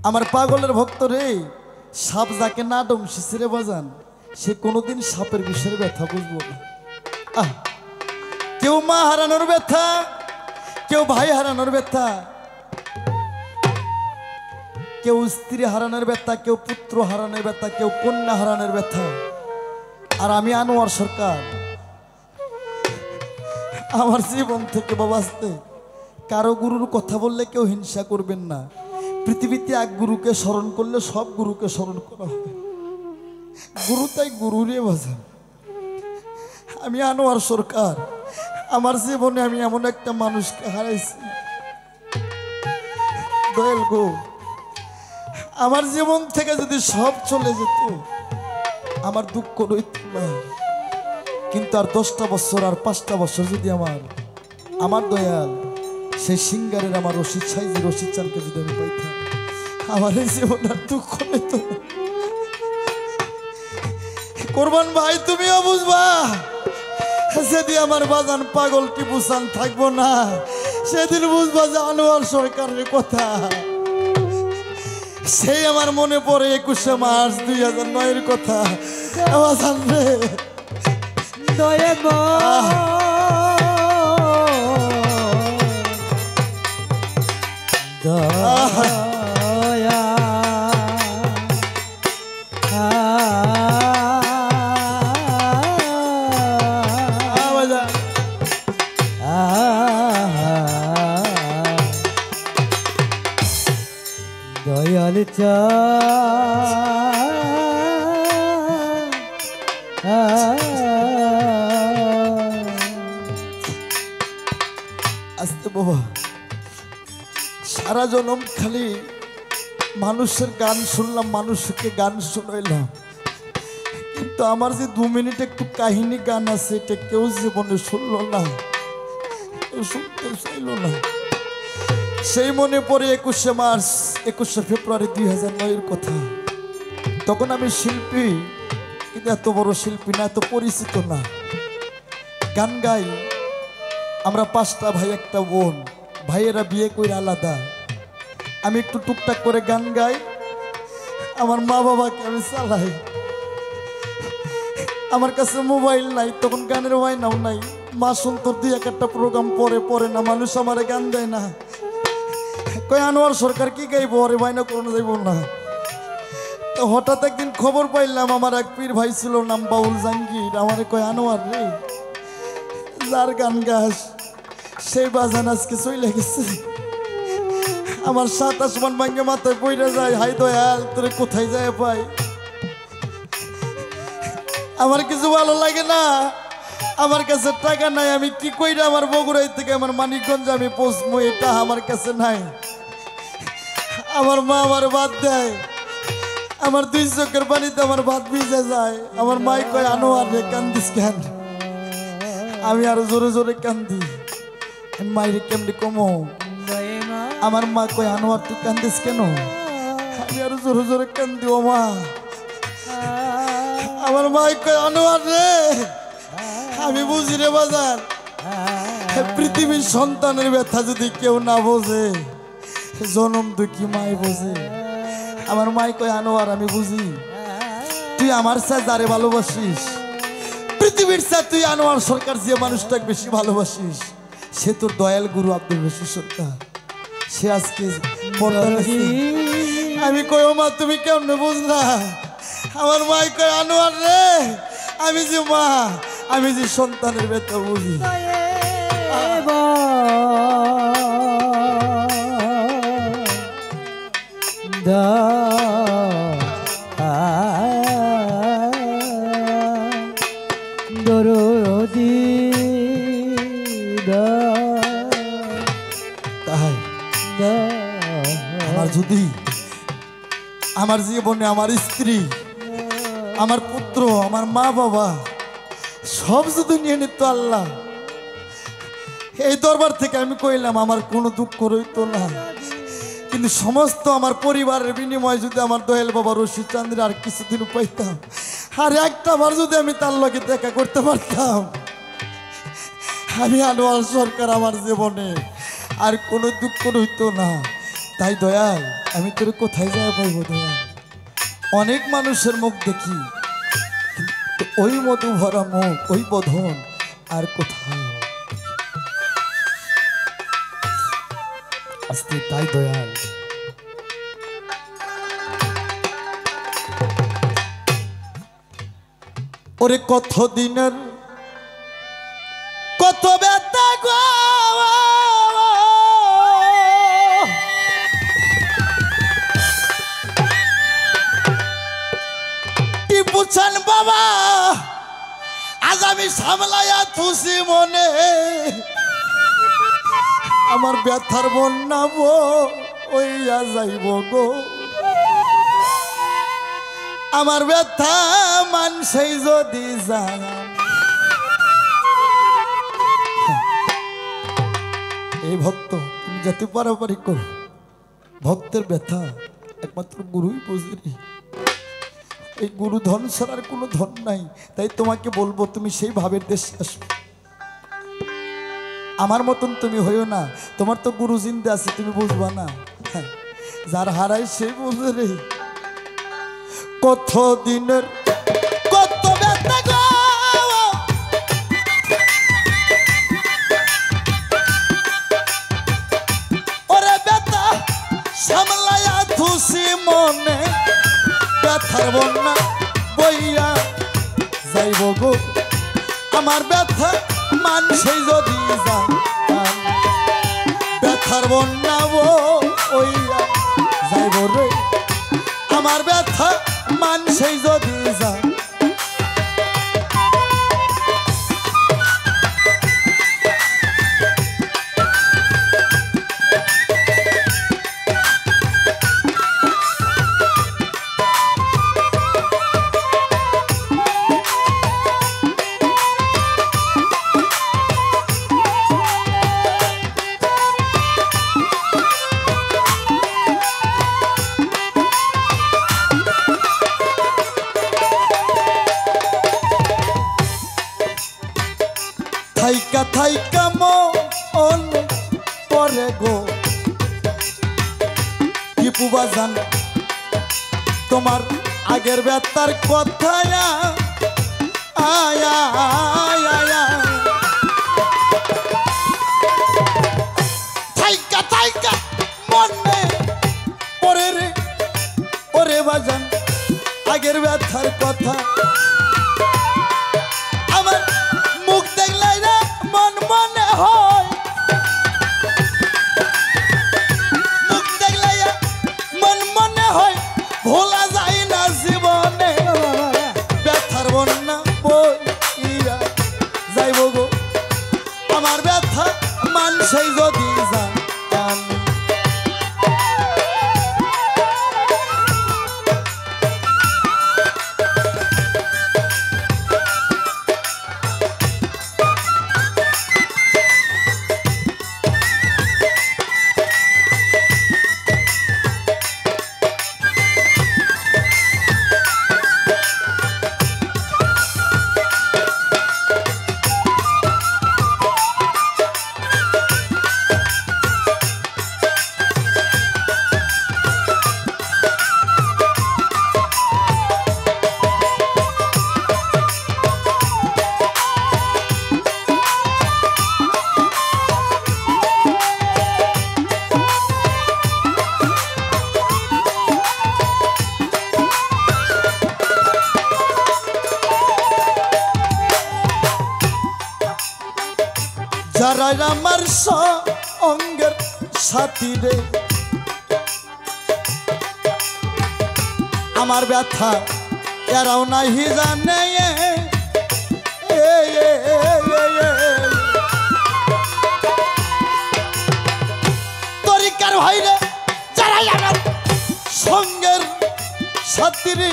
আমার পাগলের ভক্ত রে, সাপ যাকে না ডংসিছে রে বাজান, সে কোনোদিন সাপের বিষের ব্যথা বুঝবো না। কেউ মা হারানোর ব্যথা, কেউ ভাই হারানোর ব্যথা, কেউ স্ত্রী হারানোর ব্যথা, কেউ পুত্র হারানোর ব্যথা, কেউ কন্যা হারানোর ব্যথা। আর আমি আনোয়ার সরকার, আমার জীবন থেকে বাঁচতে কারো গুরুর কথা বললে কেউ হিংসা করবেন না। পৃথিবীতে এক গুরুকে স্মরণ করলে সব গুরুকে স্মরণ করা হবে। গুরু তাই গুরু রে বাজান। আমি আনোয়ার সরকার, আমার জীবনে আমি এমন একটা মানুষকে হারাইছি দয়াল গো। আমার জীবন থেকে যদি সব চলে যেত আমার দুঃখ রইত না, কিন্তু আর 10টা বছর আর 5টা বছর যদি আমার দয়াল সেই সিঙ্গারের আমার রশিদ সাইজি রশিদ চানকে যদি আমি পাইতাম, আমার এই জীবন আর দুঃখ রইত না। কোরবান ভাই তুমিও বুঝবা, যদি আমার বাজান পাগল টিপু চান থাকবো না, সেদিন বুঝবা যে আনোয়ার সরকারের কথা। সেই আমার মনে পড়ে 21শে মার্চ 2009-এর কথা। বাজান রে দয়া গো, দয়া দয়াল চা আস্তে বাবা, সারা জনম খালি মানুষের গান শুনলাম, মানুষকে গান শুনাইলাম, কিন্তু আমার যে 2 মিনিট একটু কাহিনী গান আছে এটা কেউ জীবনে শুনলো না, কেউ শুনতে চাইল না। সেই মনে পড়ে 21শে ফেব্রুয়ারি 2009-এর কথা। তখন আমি শিল্পী, কিন্তু এত বড় শিল্পী না, এত পরিচিত না। গান গাই আমরা 5টা ভাই 1টা বোন, ভাইয়েরা বিয়ে করে আলাদা। আমি একটু টুকটাক করে গান গাই, আমার মা বাবাকে আমি চালাই। আমার কাছে মোবাইল নাই, তখন গানের ওয়াইনাও নাই। মা শুনতো 2-1টা প্রোগ্রাম পরে না, মানুষ আমারে গান দেয় না, কই আনোয়ার সরকার কি গাইব, আরে ওয়াইনা কোনো যাইব না। তো হঠাৎ একদিন খবর পাইলাম আমার এক পীর ভাই ছিল, নাম বাউল জাহাঙ্গীর, আমারে কয় আনোয়ার রে, যার গান গাস সেই বাজান আজকে চলে গেছে। আমার 7 আসমান ভাঙ্গে মাথায় পড়ে যায়, হাই দয়াল তোরে কোথায় যায় পাই। আমার কিছু ভালো লাগে না, আমার কাছে টাকা নাই, আমি কি কইরা আমার বগুড়াই থেকে আমার মানিকগঞ্জে আমি পৌঁছবো, এটা আমার কাছে নাই। আমার মা আমার ভাত দেয়, আমার 2 চোখের পানিতে আমার ভাত ভিজে যায়। আমার মাই কয় আনোয়ার রে কান্দিস কেন? আমি আরো জোরে জোরে কান্দি, মায়ের কেমনি কমো? আমার মা কয় আনোয়ার তুই কান্দিস কেন? আমি আরো জোরে জোরে কান্দি, ও মা। আমার মাই কয় আনোয়ার রে, আমি বুঝি রে বাজার, পৃথিবীর সন্তানের ব্যথা যদি কেউ না বোঝে, জনম দুঃখী মাই বোঝে। আমার মাই কয় আনোয়ার আমি বুঝি, তুই আমার সাথে যারে ভালোবাসিস, পৃথিবীর সাথে তুই আনোয়ার সরকার যে মানুষটাকে বেশি ভালোবাসিস, সে তোর দয়াল গুরু আব্দুল রশিদ সরকার। সে আজকে আমি কই ও মা তুমি কেমনে বুঝলা? আমার মাই কয় আনোয়ার রে, আমি যে মা, আমি যে সন্তানের ব্যথা বুঝি। আমার যদি আমার জীবনে আমার স্ত্রী, আমার পুত্র, আমার মা বাবা সব যদি নিয়ে নিত আল্লাহ, এই দরবার থেকে আমি কইলাম আমার কোনো দুঃখ রইতো না। কিন্তু সমস্ত আমার পরিবারের বিনিময়ে যদি আমার দয়াল বাবা রশিদ চান্দ্র আর কিছুদিন পাইতাম, আর একটা বার যদি আমি তার লগে দেখা করতে পারতাম, আমি আনোয়ার সরকার আমার জীবনে আর কোনো দুঃখ রইতো না। তাই দয়াল আমি তোর কোথায় যাওয়া পাইবো দয়া? অনেক মানুষের মুখ দেখি, কিন্তু ওই মধু ভরা মুখ, ওই বধন আর কোথাও। আস্তে তাই দয়াল, ওরে কত দিনের কত ব্যথা গো, টিপুছান বাবা আজ আমি সামলাইয়া থুসি মনে, আমার ব্যথার বন্যা বইয়া যাইব গো, আমার ব্যথা মানসই যদি যায়। এই ভক্ত তুমি যাতে পারাপারি করো, ভক্তের ব্যথা একমাত্র গুরুই বুঝে। এই গুরু ধন ছাড়ার কোনো ধন নাই। তাই তোমাকে বলবো তুমি সেই ভাবের দেশে আসো, আমার মতন তুমি হইও না। তোমার তো গুরু জিন্দা আছে, তুমি বুঝবা না। হ্যাঁ, যার হারাই সেই বুঝে রে। কত দিনের কত ব্যথা গো, ওরে ব্যথা সামলাইয়া থুসি মনে, ব্যথার বন্যা বইয়া যাইব গো, আমার ব্যথা মানসই যদি যায়। ব্যথার বন্যা বইয়া যাইব রে, আমার ব্যথা মানসই যদি যায়। থাইকা থাইকা মন পরে গো, টিপু বাজান তোমার আগের ব্যথার কথা আয়া আয়া, থাইকা থাইকা মনে পরে রে, ওরে বাজান আগের ব্যথার কথা। আমার মুখ দেখলে রে মন মনে হয়, মুখ দেখলে মন মনে হয়, ভোলা যায় না জীবনে। ব্যথার বন্যা বইয়া যাইব গো, আমার ব্যথা মানসই যদি যায়। যারা আমার সঙ্গের সাথী রে, আমার ব্যথা এরাও নাহি জানে। তরিকার ভাইরে যারা আমার সঙ্গের সাথী রে,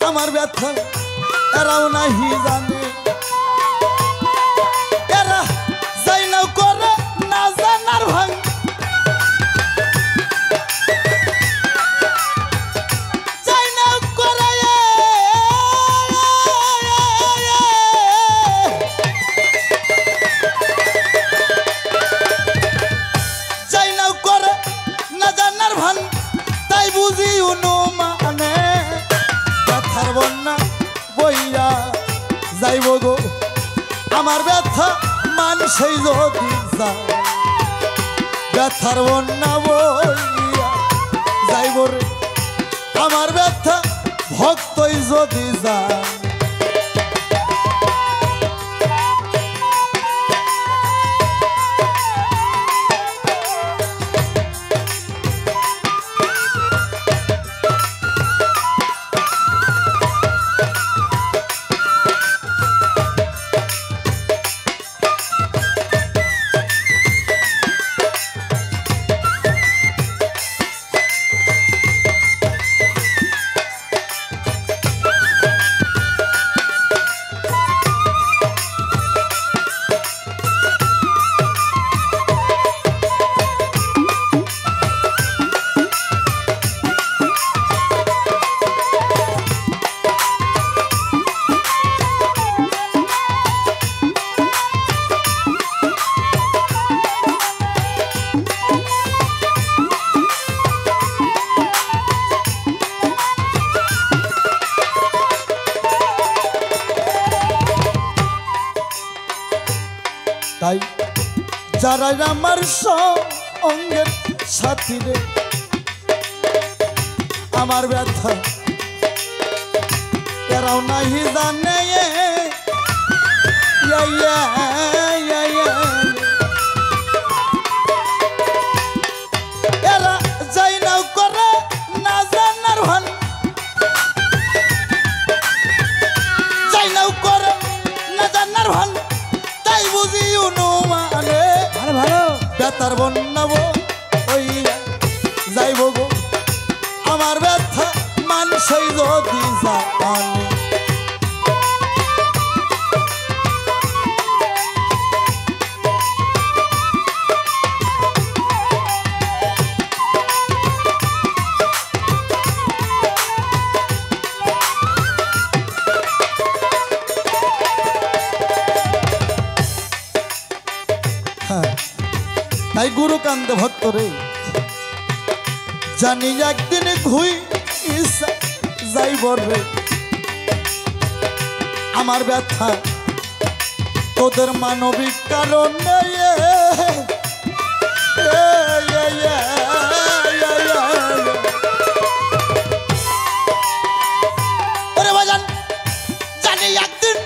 আমার ব্যথা এরাও নাহি জানে। বুঝি অনুমানে ব্যথার বন্যা বইয়া যাইব গো আমার ব্যথা মানুষই যদি যায় ব্যথার বন্যা বইয়া যাইব রে আমার ব্যথা ভক্তই যদি যায় তাই যারা আমার সঙ্গের সাথী রে আমার ব্যথা এরাও নাহি জানে এরা যাই নাও করে না জানার ভান যাই নাও করে না জানার ভান তাই বুঝি অনুমানে ভালো ব্যথার বন্যা বইয়া যাইব গো আমার ব্যথা মানুষই যদি জানে তাই গুরু কান্দে ভক্ত রে জানি একদিন ঘুই যাইব রে আমার ব্যথা তোদের মানবিক কারণে জানি একদিন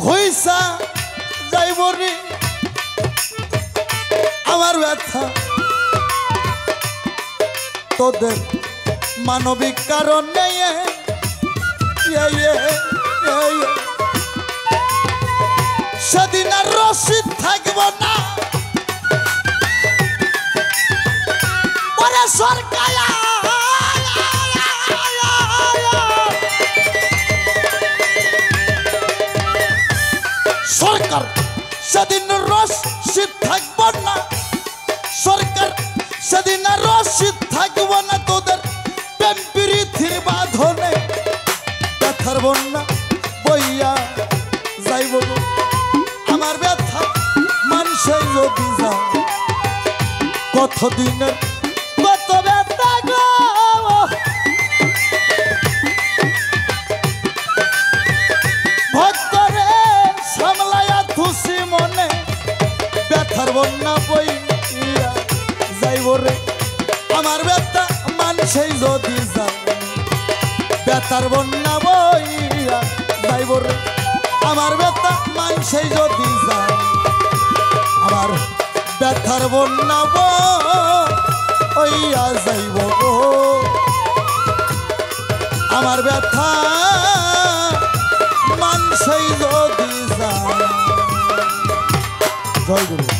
ঘুইসা যাইব রে আমার ব্যথা তোদের মানবিক কারণে সেদিন আর রসিদ থাকব না পরে সরকার সরকার সেদিন রসিদ থাকব না সরকার সেদিন আর রসিদ থাকব না তোদের প্রেম প্রীতির বাঁধনে ব্যথার বন্যা বইয়া যাইব গো আমার ব্যথা মানুষই যদি যায় কতদিনের কত ব্যথা গো ভক্তরে সামলায়া খুশি মনে ব্যথার বন্যা বইয়া যাইব রে আমার ব্যথা মানুষই যদি যায় ব্যথার বন্যা বইয়া যাইব রে আমার ব্যথা মানুষই যদি যায় আমার ব্যথার বন্যা বইয়া যাইব গো আমার ব্যথা মানুষই যদি যায় জয় গুরু।